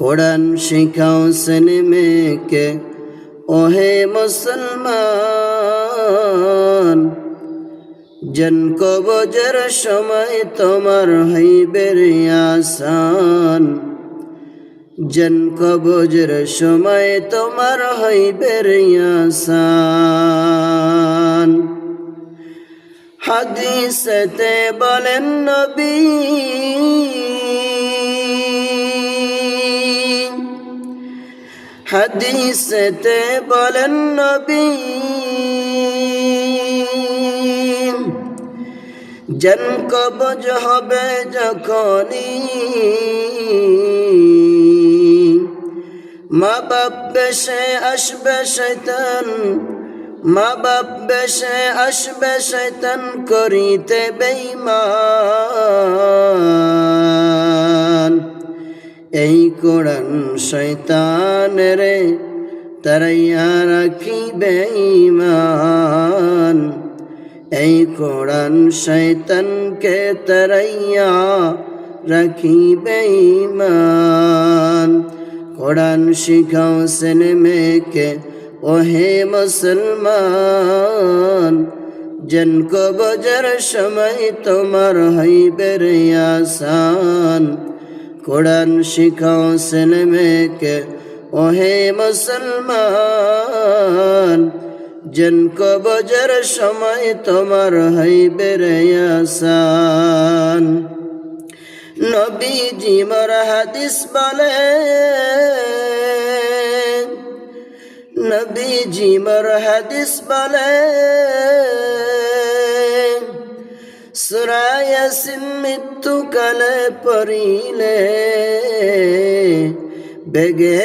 কোরআন শিখাও ছেলে মেয়েকে ওহে মুসলমান, জন কবজের সময় তোমার হইবে আসান, জন কবজের সময় তোমার হইবে আসান। হাদিসেতে বলেন নবী, হাদিসেতে বলেন নবী, জন কবজ হবে যখনই মা বাপ বেশে আসবে শয়তান, মা বাপ বেশে আসবে শয়তান করিতে বেঈমান। এই কোরআন শয়তানের তারাইয়া রাখিবে ঈমান, এই কোরআন শয়তানকে তারাইয়া রাখিবে ঈমান। কোরআন শিখাও ছেলে মেয়েকে ওহে মুসলমান, জন কবজের সময় তোমার হইবে আসান। কোরআন শিখাও ছেলে মেয়েকে ওহে মুসলমান, জন কবজের সময় তোমার হইবে আসান। নবীজি মোর হাদিস বলে, নবীজি মোর হাদিস বলে, সূরা ইয়াসিন মৃত্যুকালে পড়িলে বেগে